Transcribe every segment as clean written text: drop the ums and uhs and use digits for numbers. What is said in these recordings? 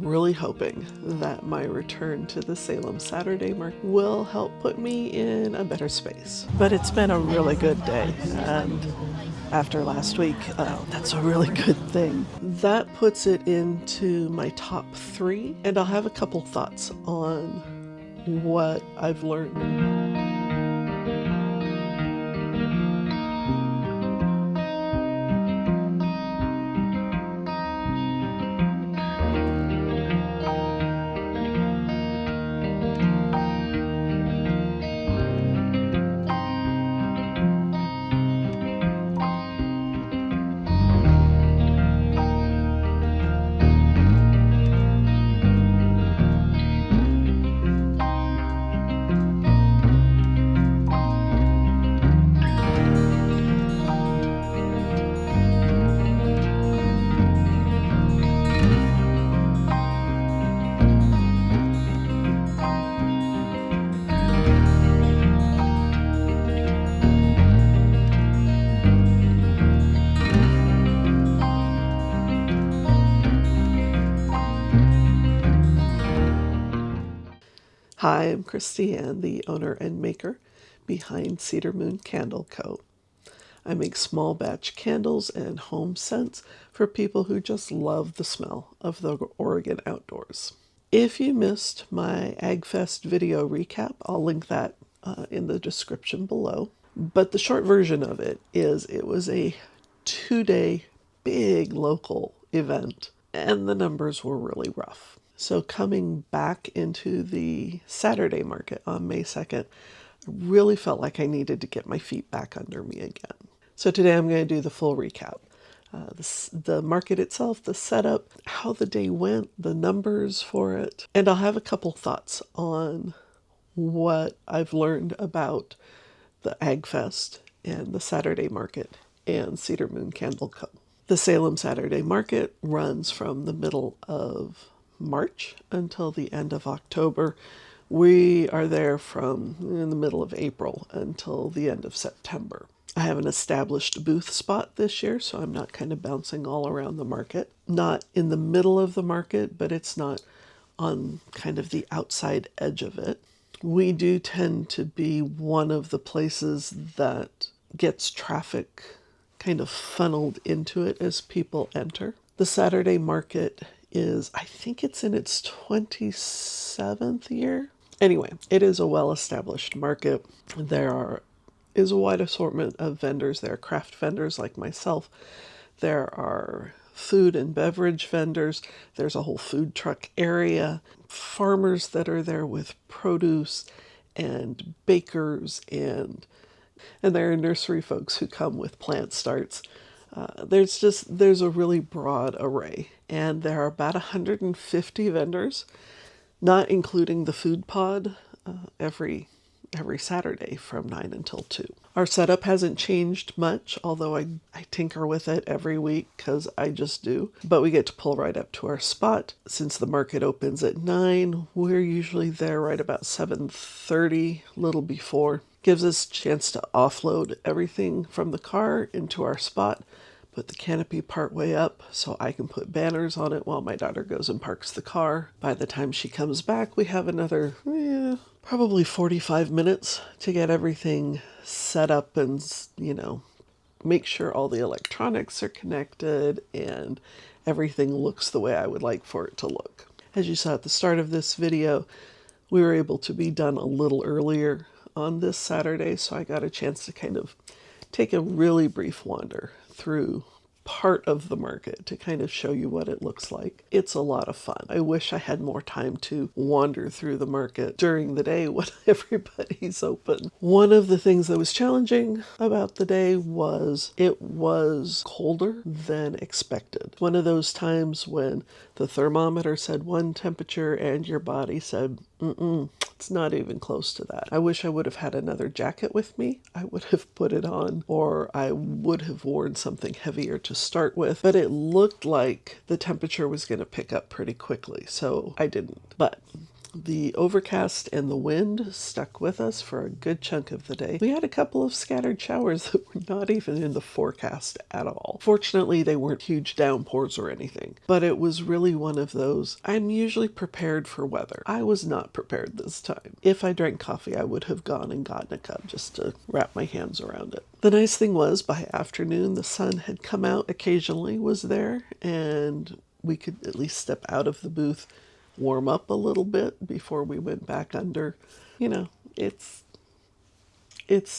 Really hoping that my return to the Salem Saturday Market will help put me in a better space. But it's been a really good day, and after last week, that's a really good thing. That puts it into my top 3, and I'll have a couple thoughts on what I've learned. Hi, I'm Christiane, the owner and maker behind Cedar Moon Candle Co. I make small batch candles and home scents for people who just love the smell of the Oregon outdoors. If you missed my AgFest video recap, I'll link that in the description below. But the short version of it is it was a 2-day big local event, and the numbers were really rough. So coming back into the Saturday market on May 2nd, I really felt like I needed to get my feet back under me again. So today I'm going to do the full recap. The market itself, the setup, how the day went, the numbers for it, and I'll have a couple thoughts on what I've learned about the AgFest and the Saturday market and Cedar Moon Candle Co. The Salem Saturday Market runs from the middle of March until the end of October. We are there from in the middle of April until the end of September. I have an established booth spot this year, so I'm not kind of bouncing all around the market. Not in the middle of the market, but it's not on kind of the outside edge of it. We do tend to be one of the places that gets traffic kind of funneled into it as people enter. The Saturday market is, I think it's in its 27th year. Anyway, it is a well-established market. There is a wide assortment of vendors. There are craft vendors like myself. There are food and beverage vendors. There's a whole food truck area. Farmers that are there with produce and bakers and there are nursery folks who come with plant starts. There's a really broad array, and there are about 150 vendors, not including the food pod, every Saturday from 9 until 2. Our setup hasn't changed much, although I tinker with it every week because I just do. But we get to pull right up to our spot. Since the market opens at 9, we're usually there right about 7:30, a little before. Gives us a chance to offload everything from the car into our spot, put the canopy part way up so I can put banners on it while my daughter goes and parks the car. By the time she comes back, we have another probably 45 minutes to get everything set up and, make sure all the electronics are connected and everything looks the way I would like for it to look. As you saw at the start of this video, we were able to be done a little earlier on this Saturday, so I got a chance to kind of take a really brief wander through part of the market to kind of show you what it looks like. It's a lot of fun. I wish I had more time to wander through the market during the day when everybody's open. One of the things that was challenging about the day was it was colder than expected. One of those times when the thermometer said one temperature and your body said, it's not even close to that. I wish I would have had another jacket with me. I would have put it on, or I would have worn something heavier to start with, but it looked like the temperature was going to pick up pretty quickly, so I didn't. But The overcast and the wind stuck with us for a good chunk of the day. We had a couple of scattered showers that were not even in the forecast at all. Fortunately, they weren't huge downpours or anything, but it was really one of those, I'm usually prepared for weather. I was not prepared this time. If I drank coffee, I would have gone and gotten a cup just to wrap my hands around it. The nice thing was, by afternoon, the sun had come out, occasionally was there, and we could at least step out of the booth, warm up a little bit before we went back under. You know, it's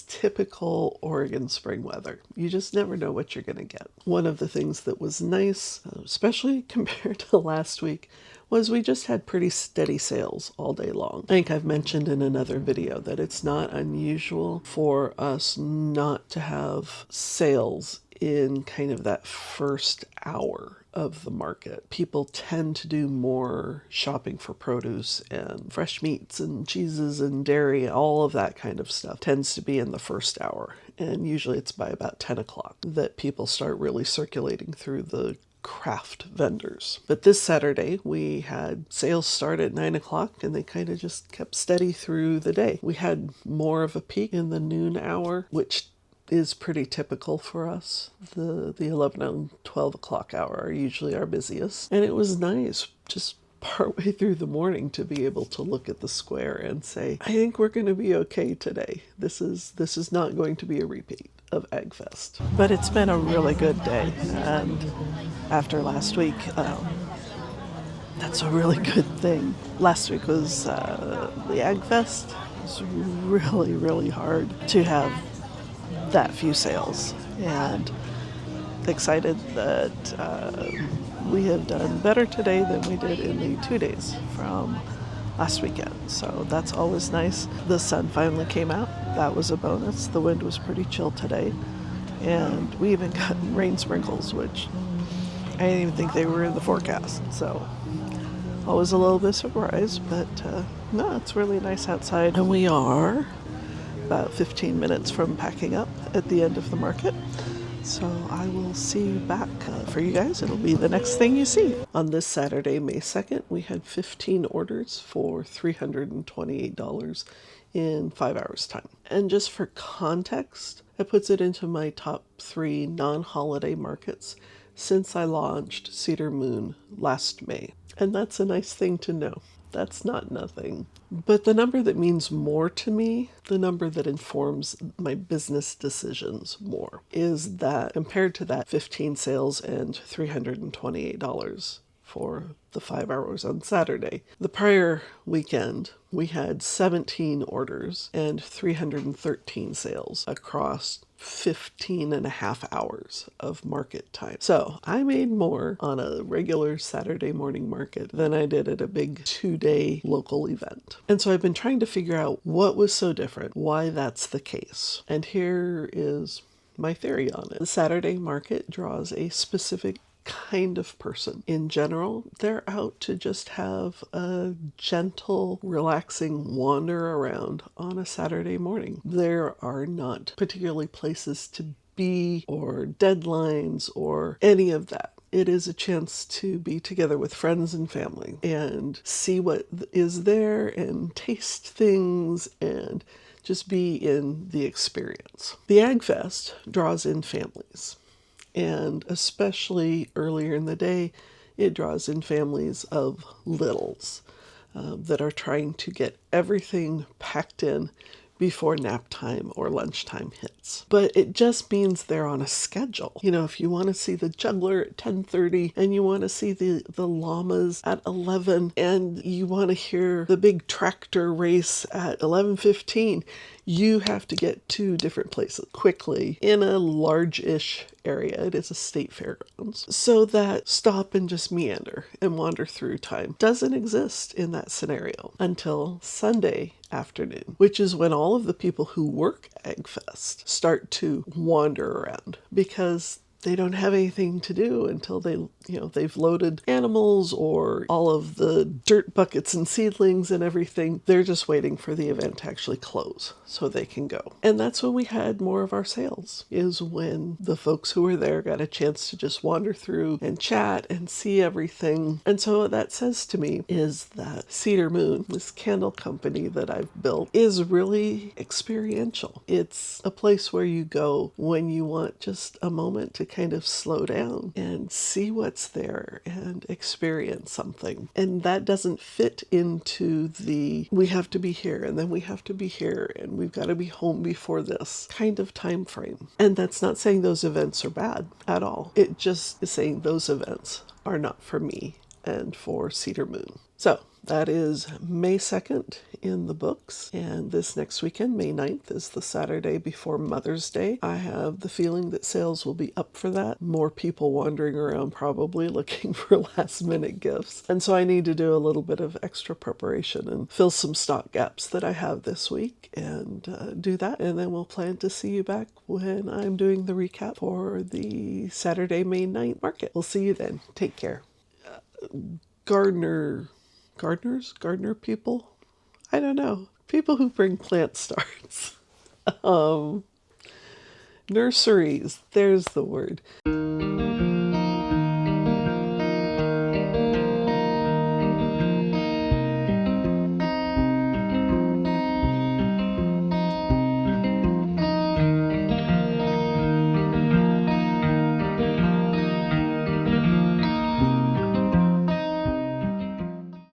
typical Oregon spring weather. You just never know what you're going to get. One of the things that was nice, especially compared to last week, was we just had pretty steady sales all day long. I think I've mentioned in another video that it's not unusual for us not to have sales in kind of that first hour of the market. People tend to do more shopping for produce and fresh meats and cheeses and dairy. All of that kind of stuff tends to be in the first hour. And usually it's by about 10 o'clock that people start really circulating through the craft vendors. But this Saturday we had sales start at 9 o'clock and they kind of just kept steady through the day. We had more of a peak in the noon hour, which is pretty typical for us. The 11 and 12 o'clock hour are usually our busiest. And it was nice just partway through the morning to be able to look at the square and say, I think we're going to be okay today. This is not going to be a repeat of AgFest. But it's been a really good day. And after last week, that's a really good thing. Last week was the AgFest. It was really, really hard to have that few sales, and excited that we have done better today than we did in the 2 days from last weekend. So that's always nice. The sun finally came out. That was a bonus. The wind was pretty chill today, and we even got rain sprinkles, which I didn't even think they were in the forecast. So always a little bit surprised, but no, it's really nice outside. And we are about 15 minutes from packing up at the end of the market. So I will see you back for you guys. It'll be the next thing you see. On this Saturday, May 2nd, we had 15 orders for $328 in 5 hours time. And just for context, it puts it into my top 3 non-holiday markets since I launched Cedar Moon last May. And that's a nice thing to know. That's not nothing. But the number that means more to me, the number that informs my business decisions more, is that compared to that 15 sales and $328 for the 5 hours on Saturday, the prior weekend we had 17 orders and 313 sales across 15 and a half hours of market time. So I made more on a regular Saturday morning market than I did at a big 2-day local event. And so I've been trying to figure out what was so different, why that's the case. And here is my theory on it. The Saturday market draws a specific kind of person. In general, they're out to just have a gentle, relaxing wander around on a Saturday morning. There are not particularly places to be or deadlines or any of that. It is a chance to be together with friends and family and see what is there and taste things and just be in the experience. The AgFest draws in families. And especially earlier in the day, it draws in families of littles that are trying to get everything packed in before nap time or lunchtime hits. But it just means they're on a schedule. You know, if you want to see the juggler at 10:30 and you want to see the llamas at 11 and you want to hear the big tractor race at 11:15, you have to get to different places quickly in a large-ish area. It is a state fairgrounds. So that stop and just meander and wander through time doesn't exist in that scenario until Sunday afternoon, which is when all of the people who work AgFest start to wander around because they don't have anything to do until they've loaded animals or all of the dirt buckets and seedlings and everything. They're just waiting for the event to actually close so they can go. And that's when we had more of our sales, is when the folks who were there got a chance to just wander through and chat and see everything. And so what that says to me is that Cedar Moon, this candle company that I've built, is really experiential. It's a place where you go when you want just a moment to kind of slow down and see what's there and experience something. And that doesn't fit into the we have to be here and then we have to be here and we've got to be home before this kind of time frame. And that's not saying those events are bad at all. It just is saying those events are not for me and for Cedar Moon. So that is May 2nd in the books. And this next weekend, May 9th, is the Saturday before Mother's Day. I have the feeling that sales will be up for that. More people wandering around probably looking for last minute gifts. And so I need to do a little bit of extra preparation and fill some stock gaps that I have this week and do that. And then we'll plan to see you back when I'm doing the recap for the Saturday, May 9th market. We'll see you then. Take care. Gardener people? I don't know. People who bring plant starts. Nurseries, there's the word.